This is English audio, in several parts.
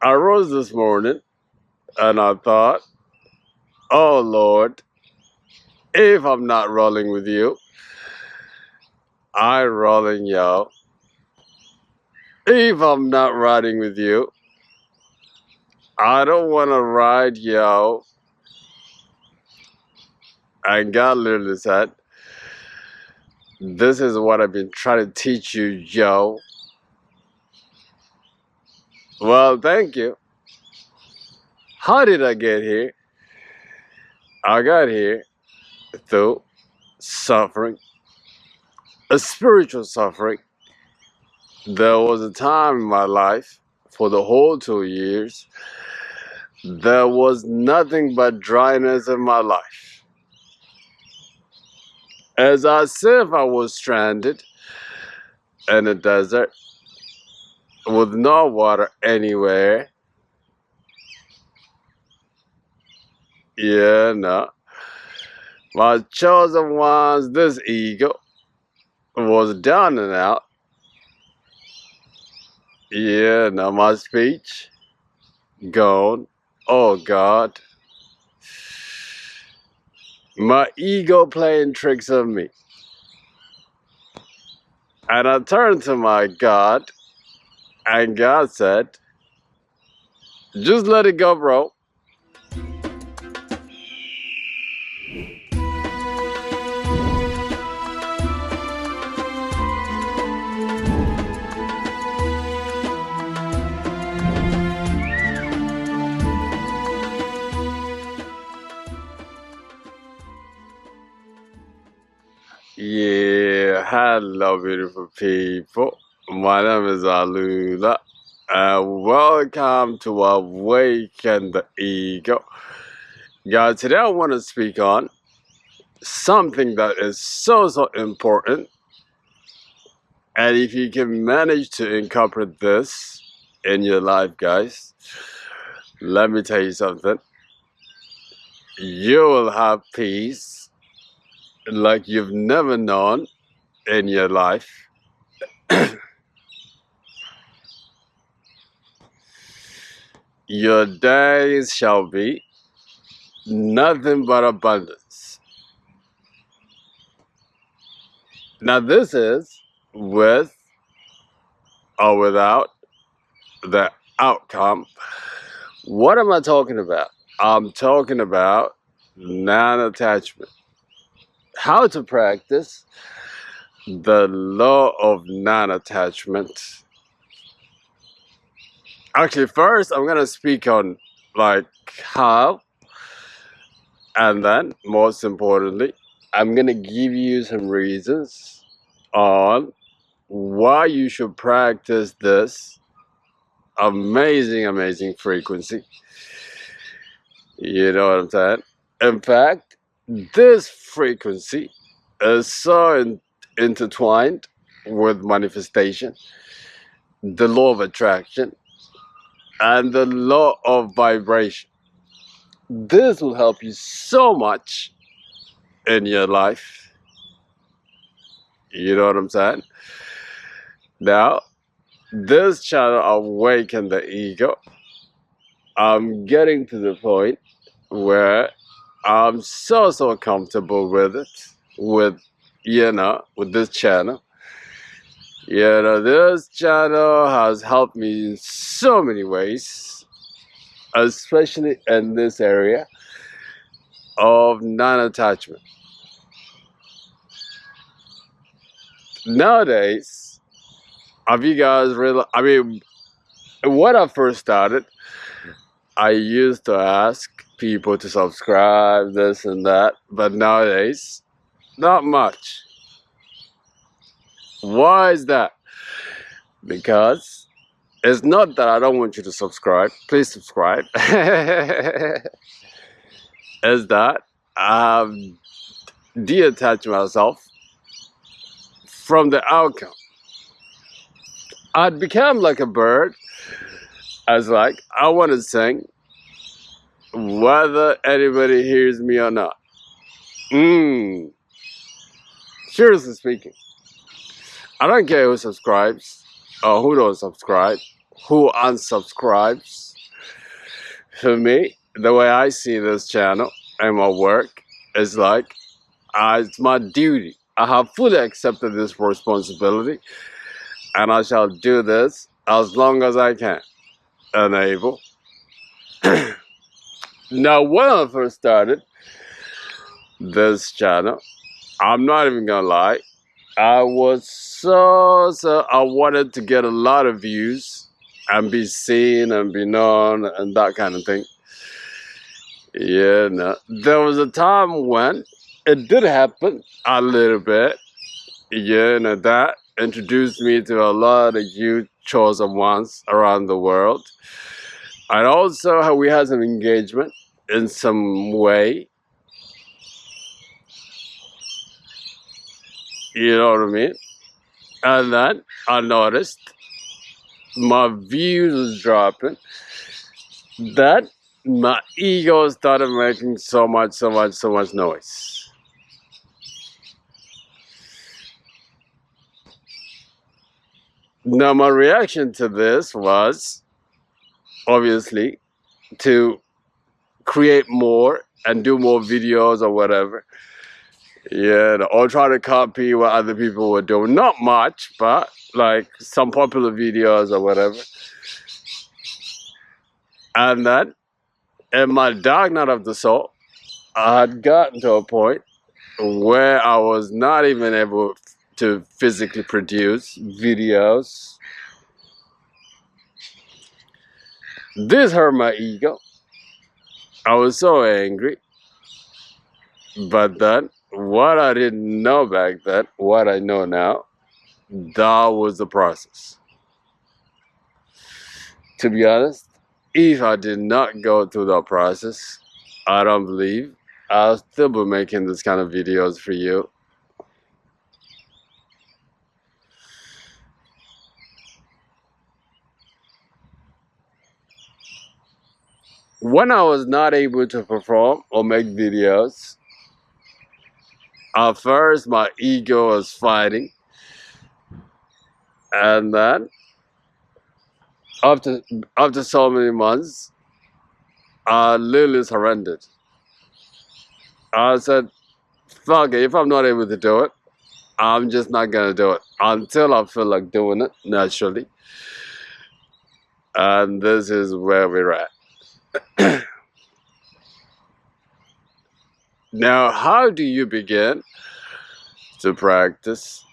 I rose this morning and I thought, oh Lord, if I'm not rolling with you, I'm rolling yo. If I'm not riding with you, I don't want to ride yo. And God literally said, this is what I've been trying to teach you, yo. Well, thank you. How did I get here? I got here through suffering, a spiritual suffering. There was a time in my life, for the whole 2 years, there was nothing but dryness in my life. As if I was stranded in a desert with no water anywhere. Yeah, no. My chosen ones, this ego, was down and out. Yeah, no, my speech, gone. Oh, God. My ego playing tricks on me. And I turned to my God, and God said, just let it go, bro. Yeah, hello, beautiful people. My name is Alula, and welcome to Awaken the Ego. Guys, today I want to speak on something that is so important. And if you can manage to incorporate this in your life, guys, let me tell you something. You will have peace like you've never known in your life. Your days shall be nothing but abundance. Now, this is with or without the outcome. What am I talking about? I'm talking about non-attachment. How to practice the law of non-attachment. Actually, first I'm gonna speak on like how, and then most importantly, I'm gonna give you some reasons on why you should practice this amazing frequency. You know what I'm saying? In fact, this frequency is so intertwined with manifestation, the law of attraction, and the law of vibration. This will help you so much in your life. You know what I'm saying? Now, this channel, Awaken the Ego, I'm getting to the point where I'm so comfortable with it, with this channel. This channel has helped me in so many ways, especially in this area of non-attachment. Nowadays, have you guys realized, when I first started, I used to ask people to subscribe, this and that, but nowadays, not much. Why is that? Because it's not that I don't want you to subscribe. Please subscribe. Is that I've detached myself from the outcome. I'd become like a bird. As like, I want to sing whether anybody hears me or not. Seriously speaking, I don't care who subscribes or who don't subscribe, who unsubscribes. For me, the way I see this channel and my work is like, it's my duty. I have fully accepted this responsibility, and I shall do this as long as I can and able. Now, when I first started this channel, I'm not even gonna lie, I was I wanted to get a lot of views and be seen and be known and that kind of thing. Yeah, no. There was a time when it did happen a little bit. Yeah, no, that introduced me to a lot of youth chosen ones around the world. And also we had some engagement in some way. You know what I mean? And then I noticed my views was dropping. That my ego started making so much noise. Now my reaction to this was obviously to create more and do more videos or whatever. Yeah, or try to copy what other people were doing. Not much, but like some popular videos or whatever. And then in my dark night of the soul, I had gotten to a point where I was not even able to physically produce videos. This hurt my ego. I was so angry. But then, what I didn't know back then, what I know now, that was the process. To be honest, if I did not go through that process, I don't believe I'll still be making this kind of videos for you. When I was not able to perform or make videos, at first my ego was fighting, and then after so many months, I literally surrendered. I said, fuck it, if I'm not able to do it, I'm just not gonna do it until I feel like doing it naturally. And this is where we're at. Now, how do you begin to practice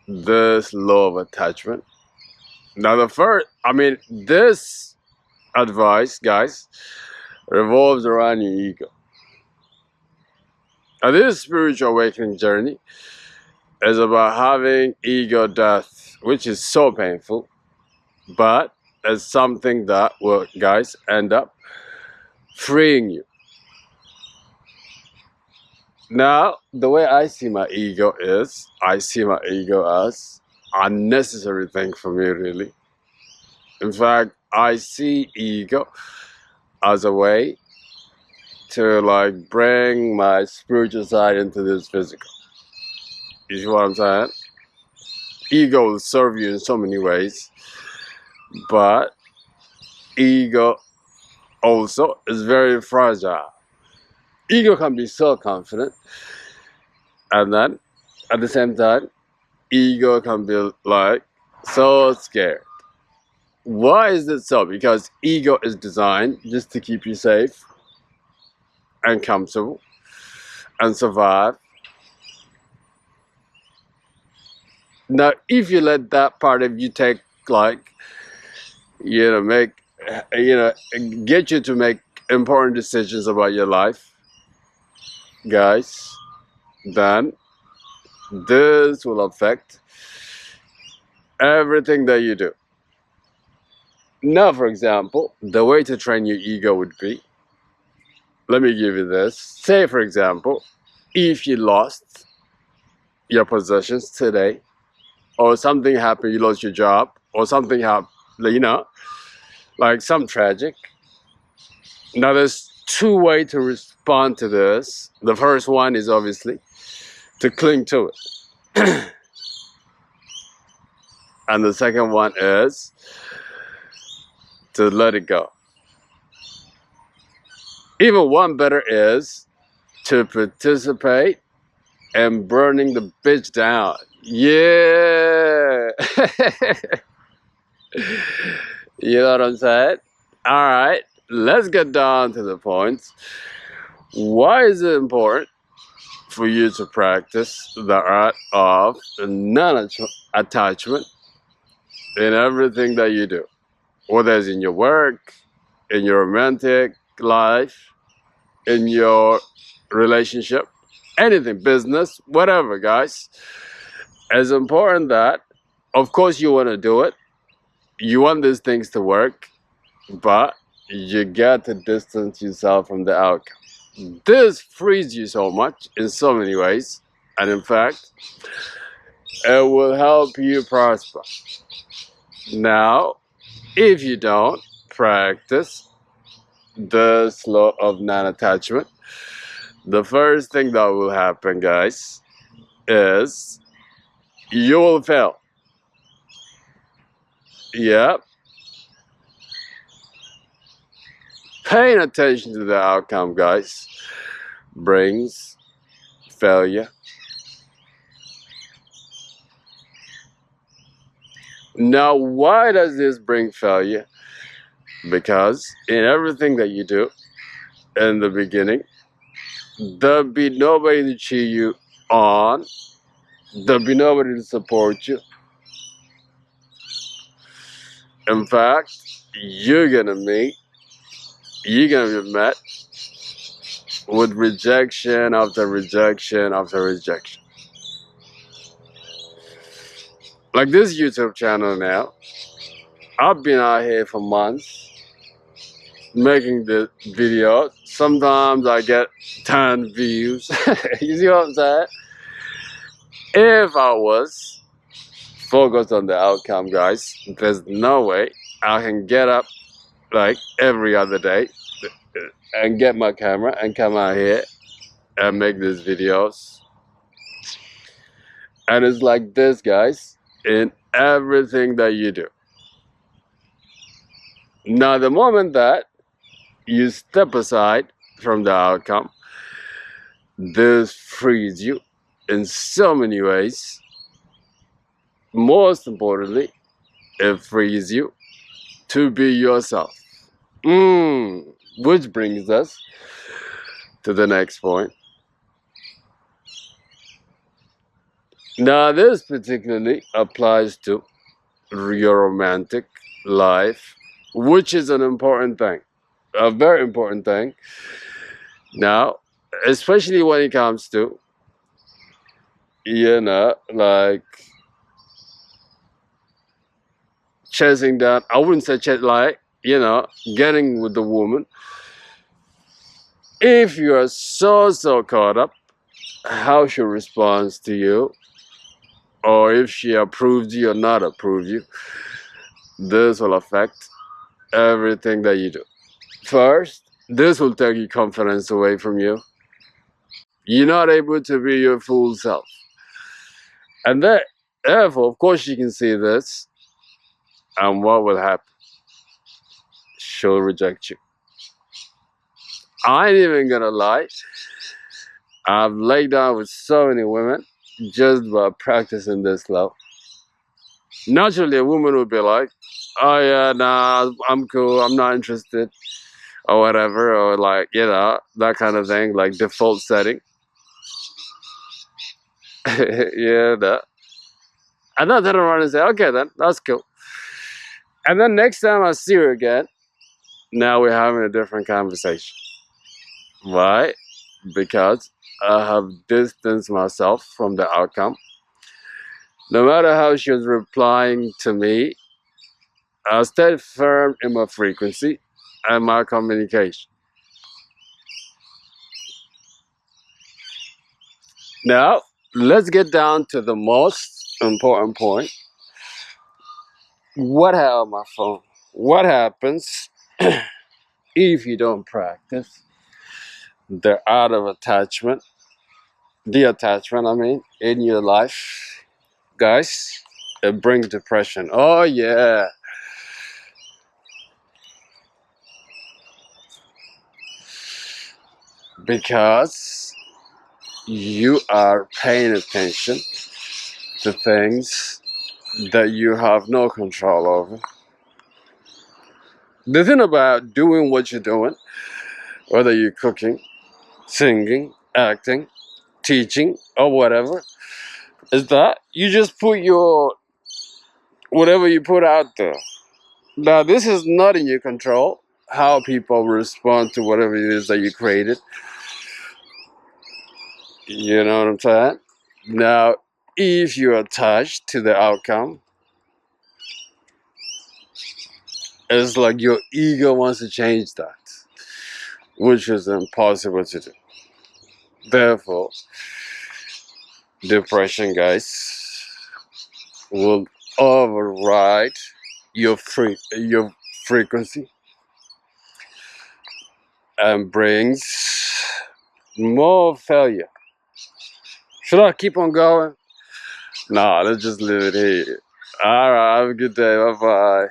this law of attachment? Now, this advice, guys, revolves around your ego. Now, this spiritual awakening journey is about having ego death, which is so painful, but it's something that will, guys, end up freeing you. Now, the way I see my ego is, I see my ego as a unnecessary thing for me, really. In fact, I see ego as a way to like bring my spiritual side into this physical. You see what I'm saying? Ego will serve you in so many ways, but ego also is very fragile. Ego can be so confident, and then at the same time, ego can be like so scared. Why is it so? Because ego is designed just to keep you safe and comfortable and survive. Now, if you let that part of you take, like, get you to make important decisions about your life, guys, then this will affect everything that you do. Now, for example, the way to train your ego would be, let me give you this. Say, for example, if you lost your possessions today, or something happened, you lost your job, or something happened, like some tragic. Now, there's two ways to respond to this. The first one is obviously to cling to it. And the second one is to let it go. Even one better is to participate in burning the bitch down. Yeah. You know what I'm saying? All right, let's get down to the points. Why is it important for you to practice the art of non-attachment in everything that you do? Whether it's in your work, in your romantic life, in your relationship, anything, business, whatever, guys. It's important that, of course, you want to do it. You want these things to work, but you got to distance yourself from the outcome. This frees you so much in so many ways, and in fact, it will help you prosper. Now, if you don't practice this law of non-attachment, the first thing that will happen, guys, is you will fail. Yep. Paying attention to the outcome, guys, brings failure. Now, why does this bring failure? Because in everything that you do in the beginning, there'll be nobody to cheer you on, there'll be nobody to support you. In fact, you're gonna be met with rejection after rejection after rejection. Like this YouTube channel now, I've been out here for months making the video. Sometimes I get 10 views. You see what I'm saying? If I was focused on the outcome, guys, there's no way I can get up like every other day and get my camera and come out here and make these videos. And it's like this, guys, in everything that you do. Now, the moment that you step aside from the outcome, this frees you in so many ways. Most importantly, it frees you to be yourself. Which brings us to the next point. Now, this particularly applies to your romantic life, which is an important thing, a very important thing. Now, especially when it comes to, like chasing down, I wouldn't say getting with the woman. If you are so caught up how she responds to you, or if she approves you or not approves you, this will affect everything that you do. First, this will take your confidence away from you. You're not able to be your full self. And therefore, of course, you can see this. And what will happen? She'll reject you. I ain't even gonna lie. I've laid down with so many women just by practicing this love. Naturally, a woman would be like, oh yeah, nah, I'm cool, I'm not interested, or whatever, or like, that kind of thing, like default setting. Yeah, that. And then turn around and say, okay, then, that's cool. And then next time I see her again, now we're having a different conversation. Why? Because I have distanced myself from the outcome. No matter how she was replying to me, I stayed firm in my frequency and my communication. Now, let's get down to the most important point. What happened, my phone? What happens if you don't practice the art of attachment, in your life? Guys, it brings depression. Oh, yeah. because you are paying attention to things that you have no control over. The thing about doing what you're doing, whether you're cooking, singing, acting, teaching, or whatever, is that you just put your whatever you put out there. Now, this is not in your control, how people respond to whatever it is that you created. You know what I'm saying? Now, if you're attached to the outcome, it's like your ego wants to change that, which is impossible to do. Therefore, depression, guys, will override your frequency and brings more failure. Should I keep on going? Nah, let's just leave it here. All right, have a good day. Bye bye.